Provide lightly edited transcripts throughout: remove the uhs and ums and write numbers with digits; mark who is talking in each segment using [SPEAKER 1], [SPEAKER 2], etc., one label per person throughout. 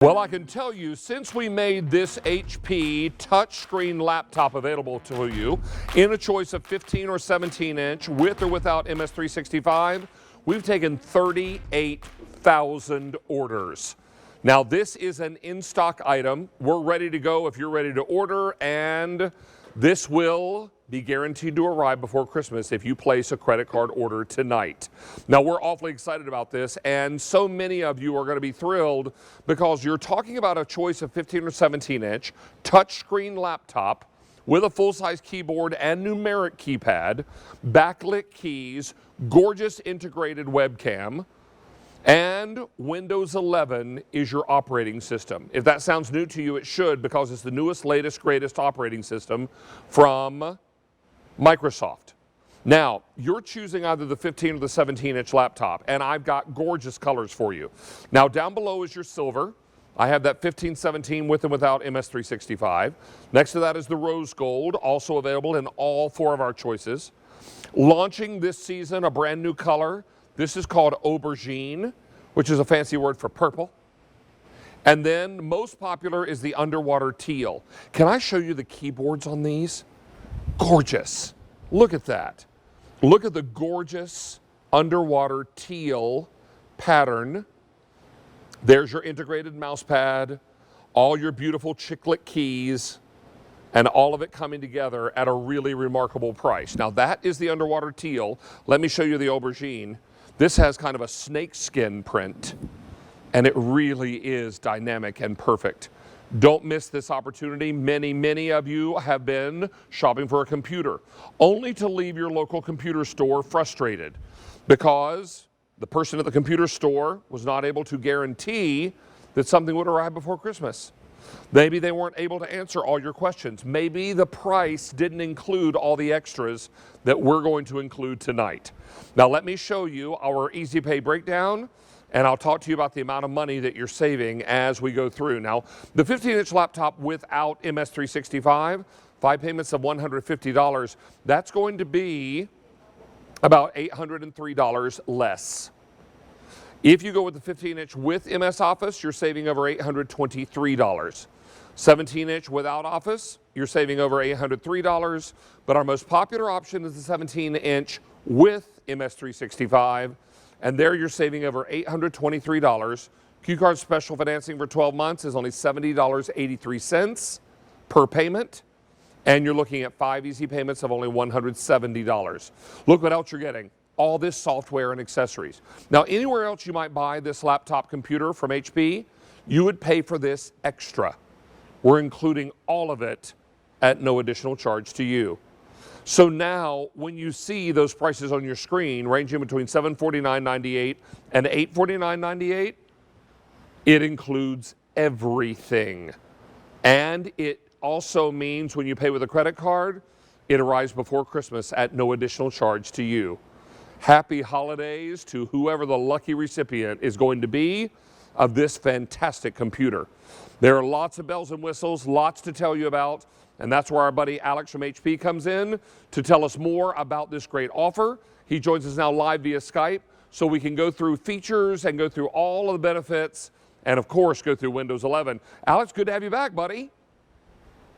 [SPEAKER 1] Well, I can tell you, since we made this HP touchscreen laptop available to you in a choice of 15 or 17 inch with or without MS365, we've taken 38,000 orders. Now, this is an in-stock item. We're ready to go if you're ready to order, and this will be guaranteed to arrive before Christmas if you place a credit card order tonight. Now, we're awfully excited about this, and so many of you are going to be thrilled because you're talking about a choice of 15 or 17 inch touchscreen laptop with a full-size keyboard and numeric keypad, backlit keys, gorgeous integrated webcam, and Windows 11 is your operating system. If that sounds new to you, it should, because it's the newest, latest, greatest operating system from Microsoft. Now, you're choosing either the 15 or the 17 inch laptop, and I've got gorgeous colors for you. Now, down below is your silver. I have that 1517 with and without MS365. Next to that is the rose gold, also available in all four of our choices. Launching this season, a brand new color. This is called aubergine, which is a fancy word for purple. And then most popular is the underwater teal. Can I show you the keyboards on these? Gorgeous. Look at that. Look at the gorgeous underwater teal pattern. There's your integrated mouse pad, all your beautiful chiclet keys, and all of it coming together at a really remarkable price. Now, that is the underwater teal. Let me show you the aubergine. This has kind of a snakeskin print, and it really is dynamic and perfect. Don't miss this opportunity. Many of you have been shopping for a computer, only to leave your local computer store frustrated because the person at the computer store was not able to guarantee that something would arrive before Christmas. Maybe they weren't able to answer all your questions. Maybe the price didn't include all the extras that we're going to include tonight. Now, let me show you our Easy Pay breakdown, and I'll talk to you about the amount of money that you're saving as we go through. Now, the 15-inch laptop without MS365, 5 payments of $150, that's going to be about $803 less. If you go with the 15-inch with MS Office, you're saving over $823. 17-inch without Office, you're saving over $803, but our most popular option is the 17-inch with MS365, and there you're saving over $823. Q-Card special financing for 12 months is only $70.83 per payment, and you're looking at 5 easy payments of only $170. Look what else you're getting. All this software and accessories. Now, anywhere else you might buy this laptop computer from HP, you would pay for this extra. We're including all of it at no additional charge to you. So now, when you see those prices on your screen ranging between $749.98 and $849.98, it includes everything. And it also means when you pay with a credit card, it arrives before Christmas at no additional charge to you. Happy holidays to whoever the lucky recipient is going to be of this fantastic computer. There are lots of bells and whistles, lots to tell you about, and that's where our buddy Alex from HP comes in to tell us more about this great offer. He joins us now live via Skype so we can go through features and go through all of the benefits and, of course, go through Windows 11. Alex, good to have you back, buddy.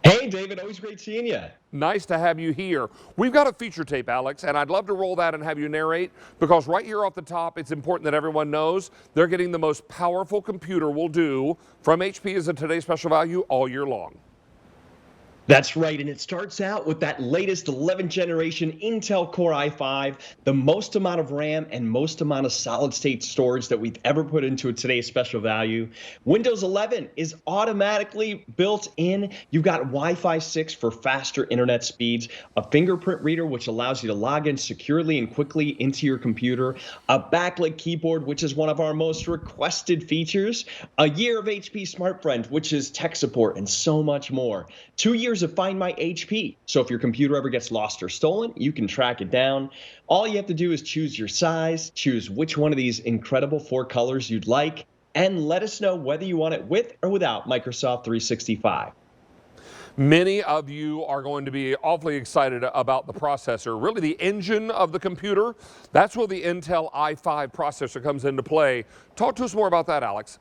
[SPEAKER 2] Hey, David, always great seeing you.
[SPEAKER 1] Nice to have you here. We've got a feature tape, Alex, and I'd love to roll that and have you narrate, because right here off the top, it's important that everyone knows they're getting the most powerful computer we'll do from HP as a today's special value all year long.
[SPEAKER 2] That's right, and it starts out with that latest 11th generation Intel Core i5, the most amount of RAM and most amount of solid-state storage that we've ever put into a today's special value. Windows 11 is automatically built in. You've got Wi-Fi 6 for faster internet speeds, a fingerprint reader which allows you to log in securely and quickly into your computer, a backlit keyboard which is one of our most requested features, a year of HP Smartfriend which is tech support, and so much more. 2 years of Find My HP. So if your computer ever gets lost or stolen, you can track it down. All you have to do is choose your size, choose which one of these incredible 4 colors you'd like, and let us know whether you want it with or without Microsoft 365.
[SPEAKER 1] Many of you are going to be awfully excited about the processor, really the engine of the computer. That's where the Intel i5 processor comes into play. Talk to us more about that, Alex.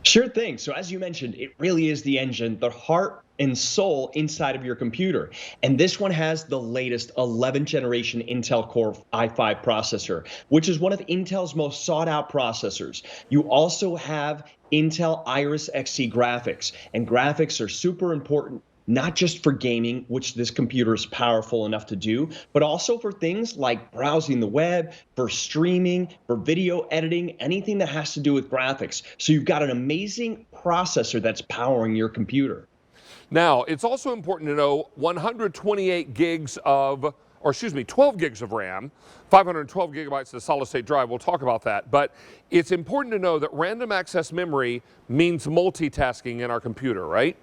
[SPEAKER 2] Sure thing. So as you mentioned, it really is the engine, the heart and soul inside of your computer. And this one has the latest 11th generation Intel Core i5 processor, which is one of Intel's most sought out processors. You also have Intel Iris Xe graphics, and graphics are super important not just for gaming, which this computer is powerful enough to do, but also for things like browsing the web, for streaming, for video editing, anything that has to do with graphics. So you've got an amazing processor that's powering your computer.
[SPEAKER 1] Now, it's also important to know 128 gigs of, or excuse me, 12 gigs of RAM, 512 gigabytes of solid state drive. We'll talk about that. But it's important to know that random access memory means multitasking in our computer, right?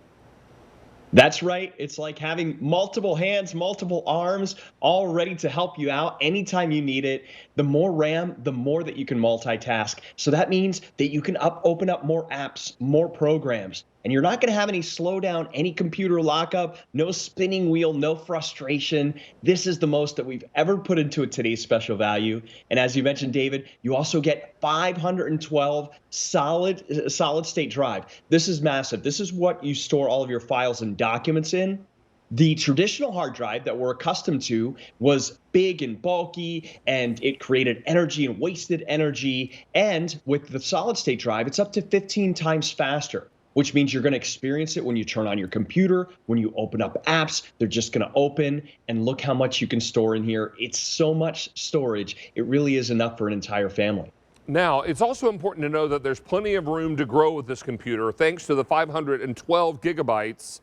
[SPEAKER 2] That's right. It's like having multiple hands, multiple arms, all ready to help you out anytime you need it. The more RAM, the more that you can multitask. So that means that you can open up more apps, more programs, and you're not going to have any slowdown, any computer lockup, no spinning wheel, no frustration. This is the most that we've ever put into a today's special value. And as you mentioned, David, you also get 512 solid state drive. This is massive. This is what you store all of your files and documents in. The traditional hard drive that we're accustomed to was big and bulky, and it created energy and wasted energy. And with the solid state drive, it's up to 15 times faster, which means you're going to experience it when you turn on your computer, when you open up apps, they're just going to open, and look how much you can store in here. It's so much storage. It really is enough for an entire family.
[SPEAKER 1] Now, it's also important to know that there's plenty of room to grow with this computer thanks to the 512 gigabytes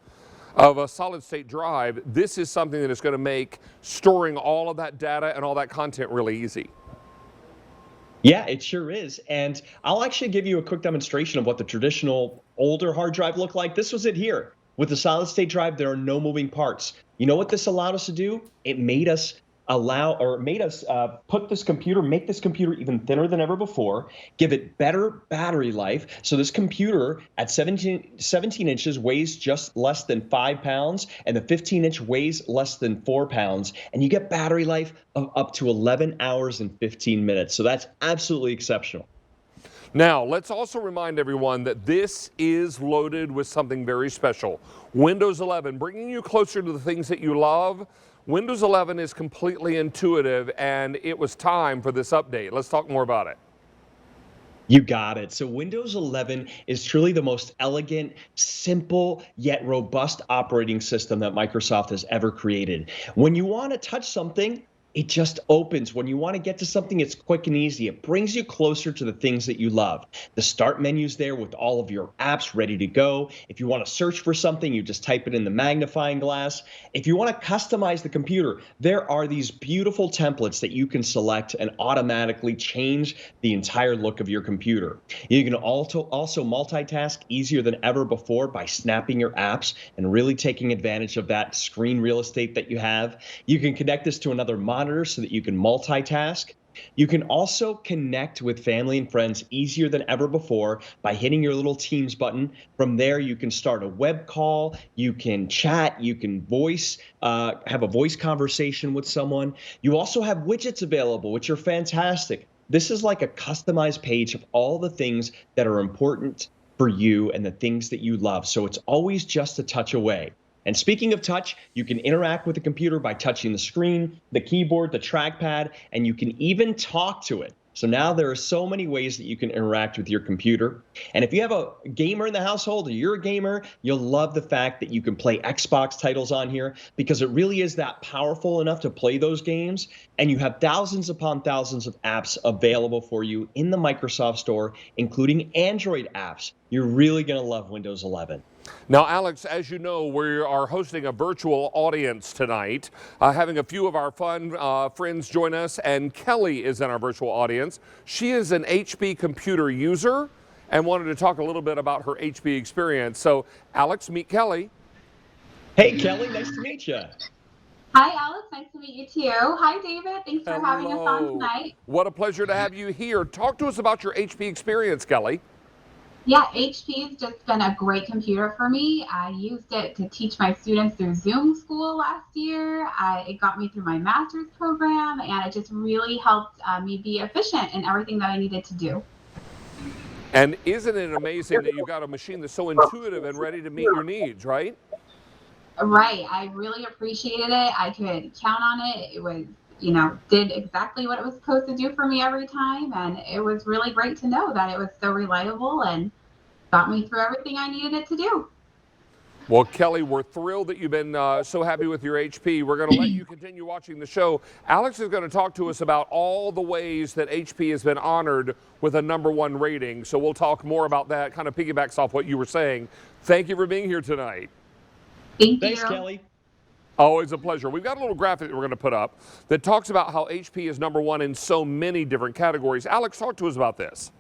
[SPEAKER 1] of a solid state drive. This is something that is going to make storing all of that data and all that content really easy.
[SPEAKER 2] Yeah, it sure is. And I'll actually give you a quick demonstration of what the traditional older hard drive looked like. This was it here. With the solid state drive, there are no moving parts. You know what this allowed us to do? It made us make this computer even thinner than ever before, give it better battery life. So this computer at 17 inches weighs just less than 5 pounds, and the 15-inch weighs less than 4 pounds. And you get battery life of up to 11 hours and 15 minutes. So that's absolutely exceptional.
[SPEAKER 1] Now, let's also remind everyone that this is loaded with something very special. Windows 11, bringing you closer to the things that you love. Windows 11 is completely intuitive, and it was time for this update. Let's talk more about it.
[SPEAKER 2] You got it. So Windows 11 is truly the most elegant, simple, yet robust operating system that Microsoft has ever created. When you want to touch something, it just opens. When you want to get to something, it's quick and easy. It brings you closer to the things that you love. The start menu's there with all of your apps ready to go. If you want to search for something, you just type it in the magnifying glass. If you want to customize the computer, there are these beautiful templates that you can select and automatically change the entire look of your computer. You can also multitask easier than ever before by snapping your apps and really taking advantage of that screen real estate that you have. You can connect this to another monitor so that you can multitask. You can also connect with family and friends easier than ever before by hitting your little Teams button. From there, you can start a web call, you can chat, you can have a voice conversation with someone. You also have widgets available, which are fantastic. This is like a customized page of all the things that are important for you and the things that you love. So it's always just a touch away. And speaking of touch, you can interact with the computer by touching the screen, the keyboard, the trackpad, and you can even talk to it. So now there are so many ways that you can interact with your computer. And if you have a gamer in the household or you're a gamer, you'll love the fact that you can play Xbox titles on here because it really is that powerful enough to play those games. And you have thousands upon thousands of apps available for you in the Microsoft Store, including Android apps. You're really going to love Windows 11.
[SPEAKER 1] Now, Alex, as you know, we are hosting a virtual audience tonight, having a few of our fun friends join us, and Kelly is in our virtual audience. She is an HP computer user and wanted to talk a little bit about her HP experience. So, Alex, meet Kelly.
[SPEAKER 2] Hey, Kelly, nice to meet you.
[SPEAKER 3] Hi, Alex. Nice to meet you, too. Hi, David. Thanks for having us on tonight.
[SPEAKER 1] What a pleasure to have you here. Talk to us about your HP experience, Kelly.
[SPEAKER 3] Yeah, HP's just been a great computer for me. I used it to teach my students through Zoom school last year. It got me through my master's program, and it just really helped me be efficient in everything that I needed to do.
[SPEAKER 1] And isn't it amazing that you've got a machine that's so intuitive and ready to meet your needs, right?
[SPEAKER 3] Right. I really appreciated it. I could count on it. It was, did exactly what it was supposed to do for me every time. And it was really great to know that it was so reliable and got me through everything I needed it to do.
[SPEAKER 1] Well, Kelly, we're thrilled that you've been so happy with your HP. We're going to let you continue watching the show. Alex is going to talk to us about all the ways that HP has been honored with a #1 rating. So we'll talk more about that, kind of piggybacks off what you were saying. Thank you for being here tonight.
[SPEAKER 2] Thanks,
[SPEAKER 3] you.
[SPEAKER 2] Kelly.
[SPEAKER 1] Always a pleasure. We've got a little graphic that we're going to put up that talks about how HP is #1 in so many different categories. Alex, talk to us about this.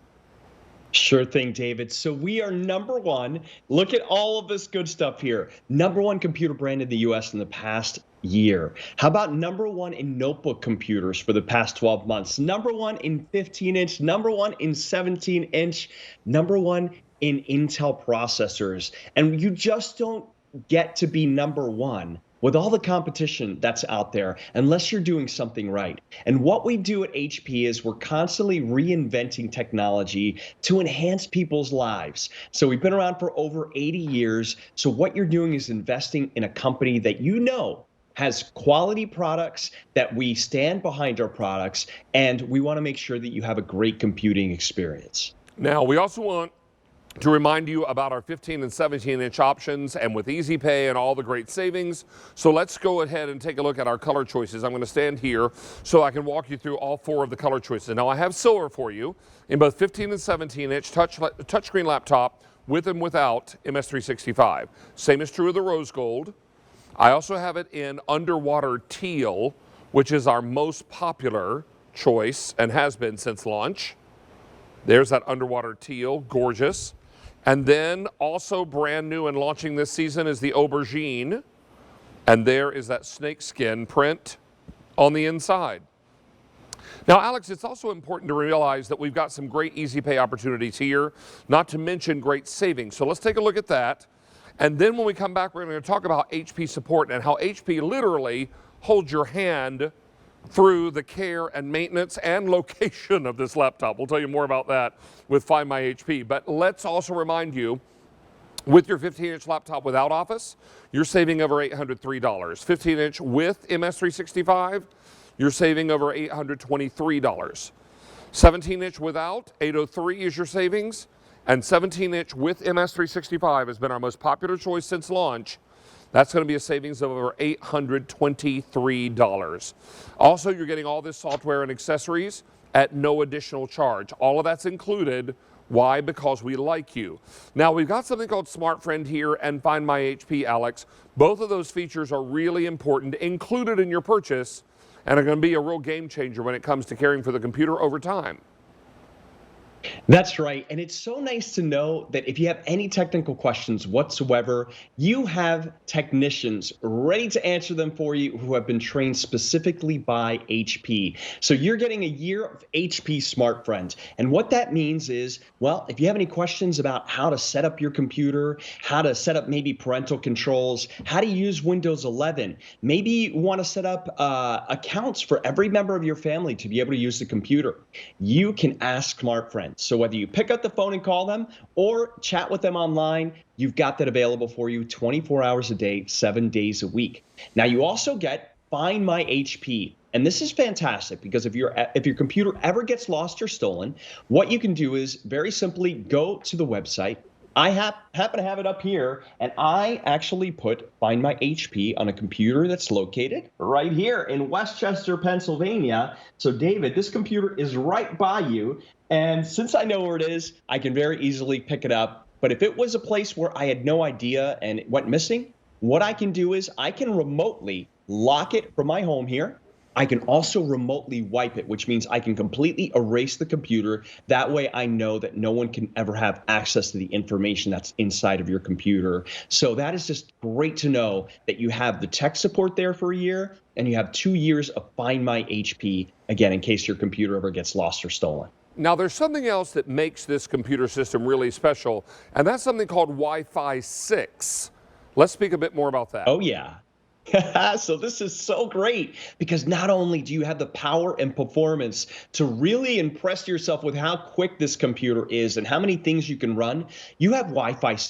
[SPEAKER 2] Sure thing, David. So we are #1. Look at all of this good stuff here. #1 computer brand in the US in the past year. How about #1 in notebook computers for the past 12 months? #1 in 15-inch, #1 in 17-inch, #1 in Intel processors. And you just don't get to be #1 with all the competition that's out there unless you're doing something right. And what we do at HP is we're constantly reinventing technology to enhance people's lives. So we've been around for over 80 years. So what you're doing is investing in a company that you know has quality products, that we stand behind our products, and we want to make sure that you have a great computing experience.
[SPEAKER 1] Now, we also want to remind you about our 15 and 17-inch options, and with Easy Pay and all the great savings. So let's go ahead and take a look at our color choices. I'm going to stand here so I can walk you through all 4 of the color choices. Now, I have silver for you in both 15 and 17-inch touchscreen laptop with and without MS365. Same is true of the rose gold. I also have it in underwater teal, which is our most popular choice and has been since launch. There's that underwater teal, gorgeous. And then also brand new and launching this season is the aubergine. And there is that snakeskin print on the inside. Now, Alex, it's also important to realize that we've got some great Easy Pay opportunities here, not to mention great savings. So let's take a look at that. And then when we come back, we're going to talk about HP support and how HP literally holds your hand through the care and maintenance and location of this laptop. We'll tell you more about that with Find My HP. But let's also remind you, with your 15-inch laptop without Office, you're saving over $803. 15-inch with MS365, you're saving over $823. 17-inch without, $803 is your savings. And 17-inch with MS365 has been our most popular choice since launch. That's going to be a savings of over $823. Also, you're getting all this software and accessories at no additional charge. All of that's included. Why? Because we like you. Now, we've got something called Smartfriend here and Find My HP, Alex. Both of those features are really important, included in your purchase, and are going to be a real game changer when it comes to caring for the computer over time.
[SPEAKER 2] That's right. And it's so nice to know that if you have any technical questions whatsoever, you have technicians ready to answer them for you who have been trained specifically by HP. So you're getting a year of HP Smartfriend. And what that means is, well, if you have any questions about how to set up your computer, how to set up maybe parental controls, how to use Windows 11, maybe you want to set up accounts for every member of your family to be able to use the computer, you can ask Smartfriend. So whether you pick up the phone and call them or chat with them online, you've got that available for you 24 hours a day, 7 days a week. Now you also get Find My HP. And this is fantastic because if your computer ever gets lost or stolen, what you can do is very simply go to the website. I happen to have it up here, and I actually put Find My HP on a computer that's located right here in Westchester, Pennsylvania. So, David, this computer is right by you, and since I know where it is, I can very easily pick it up. But if it was a place where I had no idea and it went missing, what I can do is I can remotely lock it from my home here. I can also remotely wipe it, which means I can completely erase the computer. That way I know that no one can ever have access to the information that's inside of your computer. So that is just great to know that you have the tech support there for a year, and you have 2 years of Find My HP, again, in case your computer ever gets lost or stolen.
[SPEAKER 1] Now, there's something else that makes this computer system really special, and that's something called Wi-Fi 6. Let's speak a bit more about that.
[SPEAKER 2] Oh, yeah. So this is so great because not only do you have the power and performance to really impress yourself with how quick this computer is and how many things you can run, you have Wi-Fi